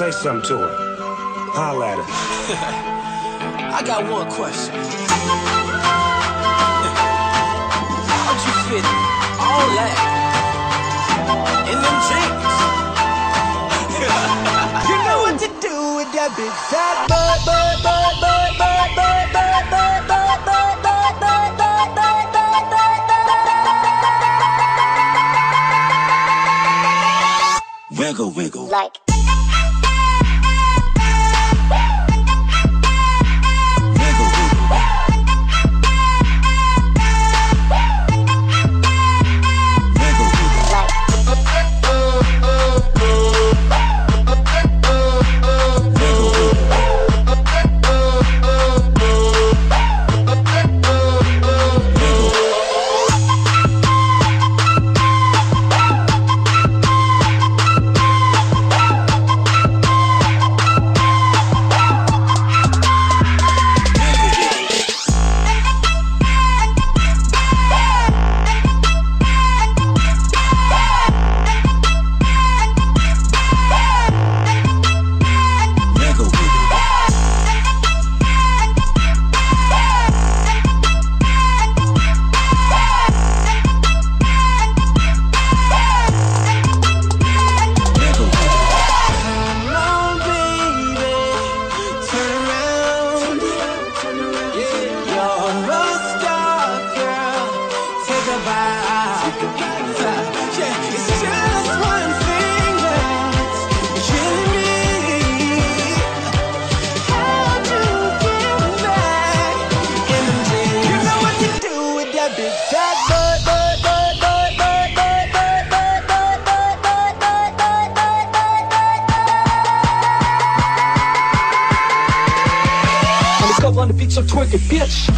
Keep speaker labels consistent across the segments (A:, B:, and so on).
A: Say something to her. Holla at her.
B: I got one question. How'd you fit all that in them jeans?
C: You know what to do with that big fat butt, butt, butt, butt, butt, butt, butt, butt, butt, butt, butt, butt, butt, butt, butt, butt.
A: Wiggle, wiggle.
D: Like
C: on the beat, so twerk it, bitch.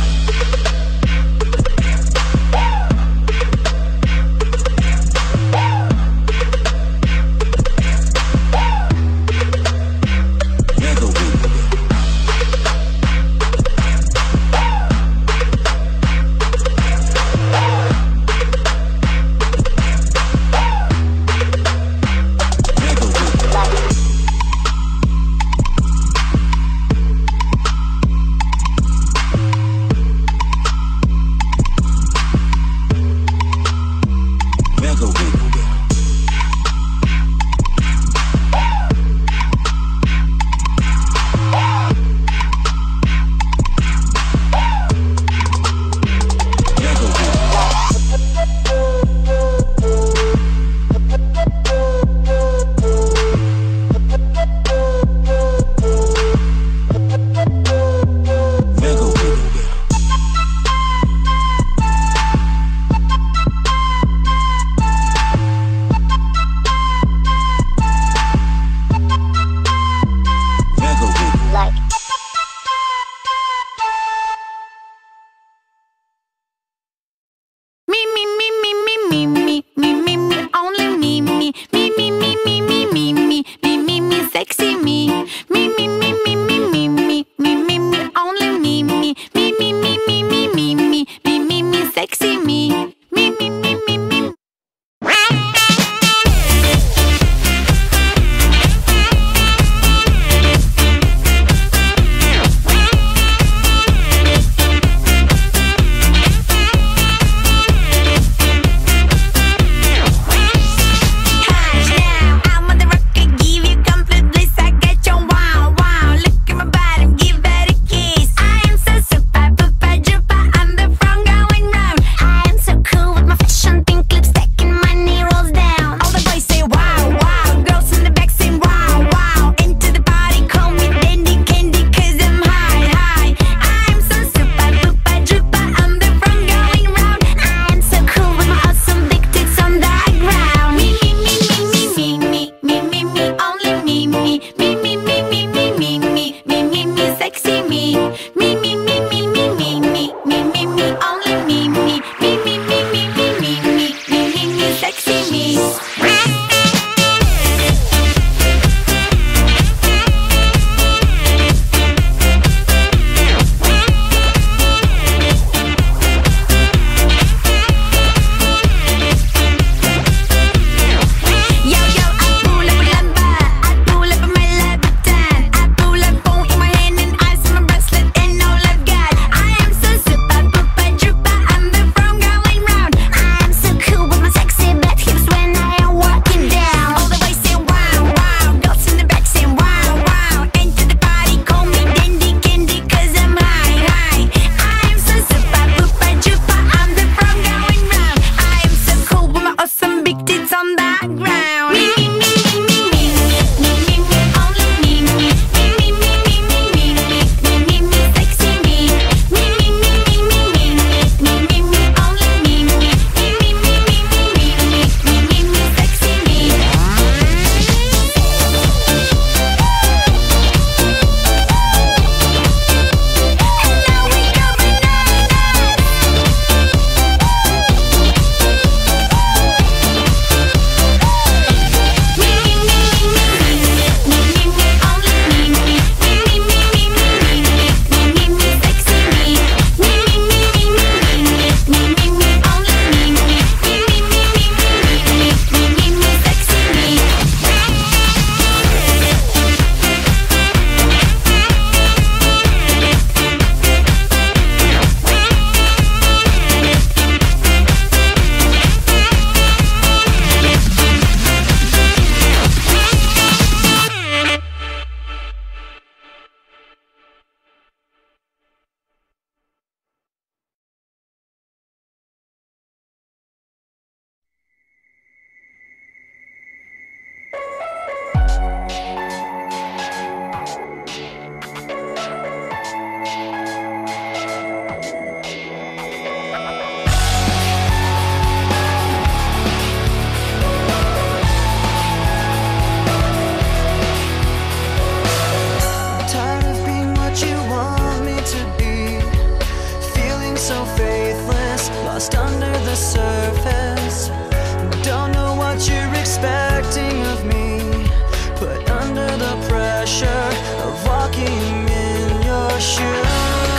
C: pressure of walking in your shoes.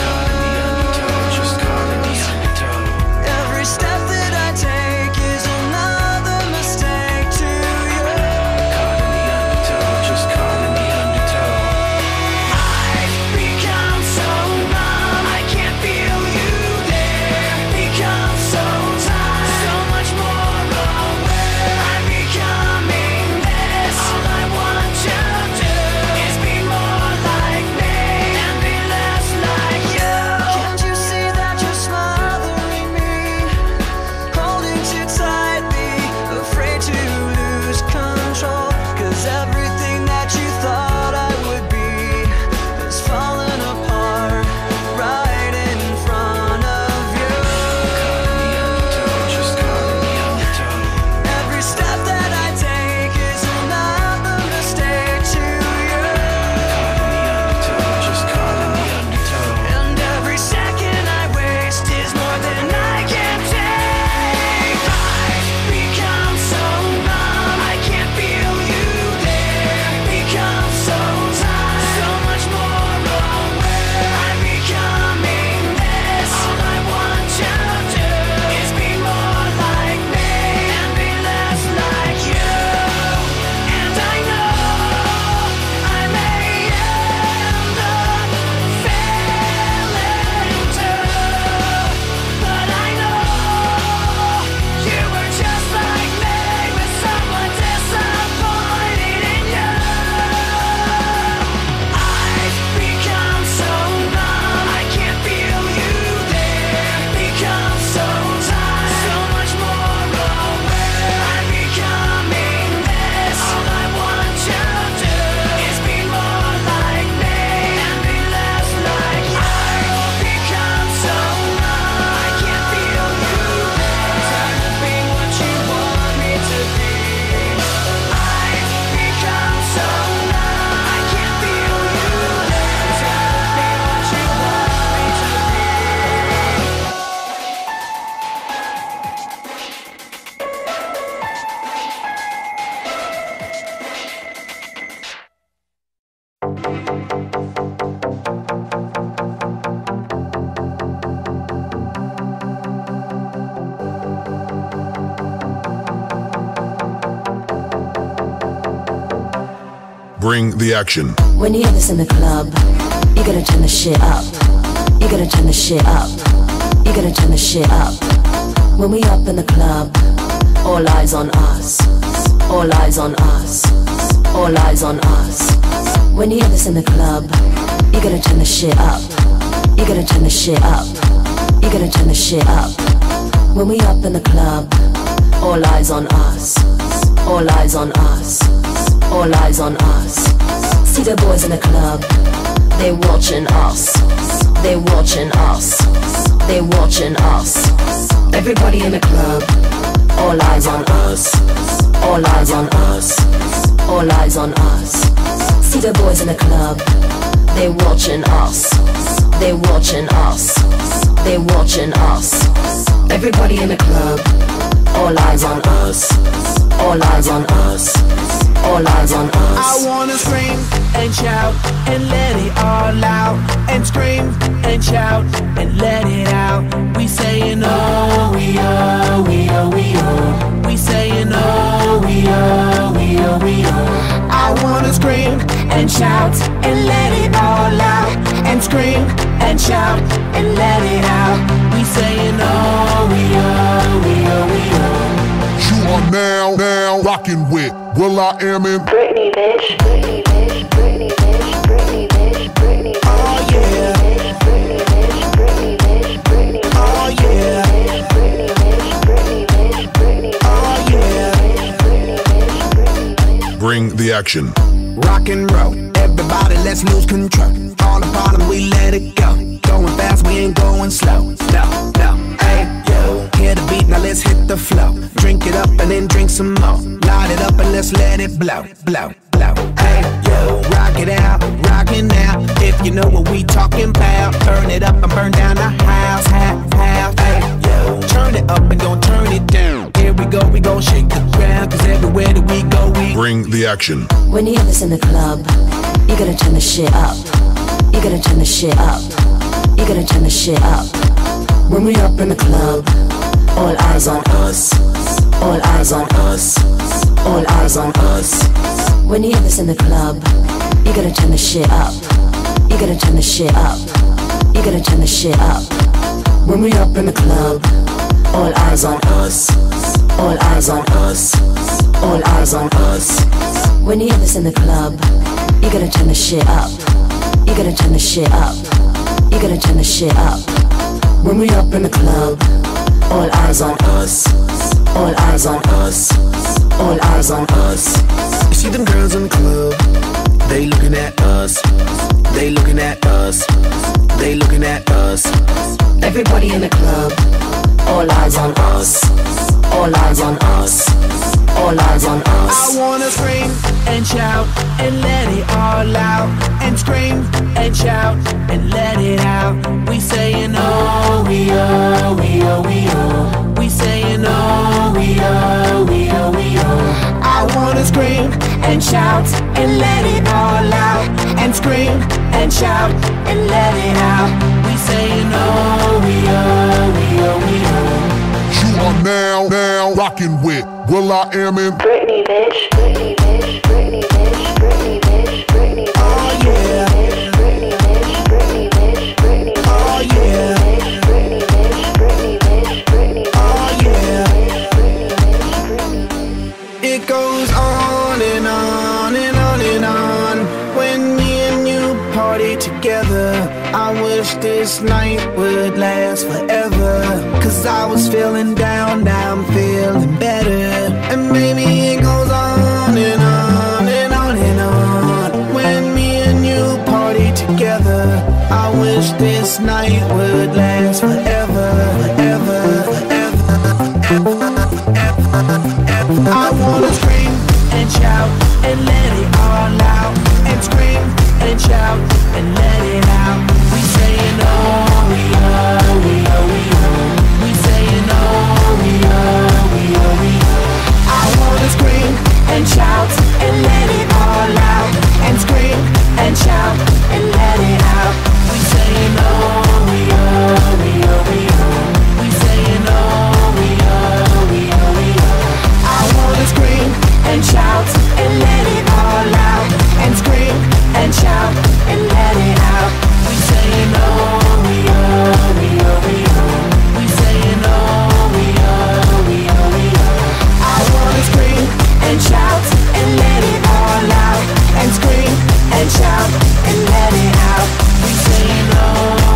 B: Caught in the undertow, just caught in the undertow.
C: Every step that I take is another mistake to you.
B: Caught in the undertow, just caught in the undertow.
C: I've become so numb, I can't feel you there. Become so tired, so much more aware. I'm becoming this. All I want to do is be more like me and be less like you. Can't you see that you're smothering me, holding too tightly, afraid to lose control? 'Cause everything that you thought I would be is falling apart right in front of you.
B: Caught in the undertow, just caught in the undertow.
C: Every step that I take is another mistake to you.
B: Caught in the undertow, just caught in the undertow.
C: And every second I waste is more than I can take. I've become so numb, I can't feel you there. Become so tired, so much more aware. I'm becoming this. All I want to do is be more like me and be less like you. And I know I may end up failing too, but I know you were just like me, with someone disappointed in you. I've become so numb, I can't feel you there. Become so tired, so much more aware. I'm becoming this. All I want to do is be more like me and be less like you. I've become so numb, I can't feel you there. Trying to be what you want me to be. I've become so numb, I can't feel you there. Trying to be what you want me to be.
A: Bring the action.
D: When you hear this in the club, you gotta turn the shit up. You gotta turn the shit up. You gotta turn the shit up. When we up in the club, all eyes on us. All eyes on us. All eyes on us. When you hear this in the club, you gotta turn the shit up. You gotta turn the shit up. You gotta turn the shit up. When we up in the club, all eyes on us. All eyes on us. All eyes on us. See the boys in the club, they watching us. They watching us. They watching us. Everybody in the club, all eyes on us. All eyes on us. All eyes on us. See the boys in the club, they watching us. They watching us. They watching us. Everybody in the club, all eyes on us. All eyes on us. All eyes on us.
E: I wanna scream and shout and let it all out. And scream and shout and let it out. We saying oh, we oh, we oh, we oh. We saying oh, we oh, we oh, we oh. I wanna scream and shout and let it all out. And scream and shout and let it out. We saying oh, we oh, we oh, we oh.
F: You are now rocking with will.i.am in
D: Britney, bitch. Britney, bitch. Britney, bitch. Britney, bitch. Britney, bitch.
E: Oh yeah.
D: Britney, bitch. Britney, bitch. Britney, bitch.
E: Oh yeah.
D: Britney, bitch. Britney, bitch. Britney, bitch.
E: Oh yeah.
D: Britney, bitch. Britney, bitch.
A: Bring the action.
E: Rock and roll, everybody let's lose control. All the bottom we let it go. Going fast, we ain't going slow. No, no, hey, yo. Hear the beat, now let's hit the flow. Drink it up and then drink some more. Light it up and let's let it blow, blow, blow. Hey, yo, rock it out, rock it now. If you know what we talking about, turn it up and burn down the house, house. Hey, yo, turn it up and don't turn it down. Here we go, shake the ground. Cause everywhere that we go, we
A: Bring the action.
D: When you hear this in the club, You gotta turn the shit up. You gotta turn the shit up. You gotta turn the shit up. When we up in the club, all eyes on us. All eyes on us. All eyes on us. When you hear this in the club, you gotta turn the shit up. You gotta turn the shit up. You gotta turn the shit up. When we up in the club, all eyes on us. All eyes on us. All eyes on us. When you hear this in the club, you gotta turn the shit up. You gotta turn the shit up. You gotta turn the shit up. When we up in the club, all eyes on us. All eyes on us. All eyes on us.
E: You see them girls in the club, they looking at us. They looking at us. They looking at us.
D: Everybody in the club, all eyes on us. All eyes on us. All eyes on us.
E: I wanna scream and shout and let it all out. And scream and shout and let it out. We saying oh, we oh, we oh, we oh. We saying oh, we oh, we oh, we oh. I wanna scream and shout and let it all out. And scream and shout and let it out. We saying oh, we oh, we oh, we oh.
F: You are now rocking with will.i.am in
C: Britney, bitch. Britney, bitch. Britney, bitch. Britney, bitch. Britney, bitch.
E: Oh yeah.
C: Britney, bitch. Britney, bitch. Britney, bitch.
E: Oh yeah.
C: Britney, bitch. Britney, bitch. Britney, bitch.
E: Oh yeah.
C: Britney, bitch. Britney, bitch.
E: It goes on and on and on and on. When me and you party together, I wish this night would last forever. Cause I was feeling down, now I'm feeling better. And maybe it goes on and on and on and on. When me and you party together, I wish this night would last forever, forever, forever, forever. I wanna scream and shout and let it all out. And scream and shout and let it out. We saying oh, we oh, we oh, we oh. We saying oh, we oh, we oh, we oh. I wanna scream and shout and let it all out. And scream and shout and let it out. We saying oh, we oh, we oh, we oh. We saying oh, we oh, we oh, we oh. I wanna scream and shout and let it all out. And scream and shout and let it out. We saying oh, we oh, we oh, we oh. We saying oh, we oh, we oh, we oh. I wanna scream and shout and let it all out. And scream and shout and let it out. We saying oh,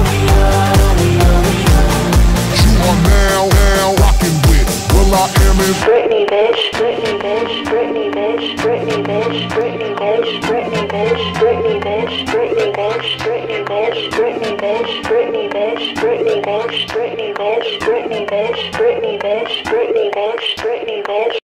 E: we oh, we oh, we oh.
F: You are now rocking with will.i.am in
C: Britney, bitch. Britney, bitch. Britney, bitch. Britney, bitch. Britney, bitch. Britney, bitch. Britney, bitch. Britney, bitch. Britney, bitch. Britney, bitch. Britney, bitch. Britney, bitch. Britney, bitch. Britney, bitch. Britney, bitch. Britney, bitch. Britney, bitch.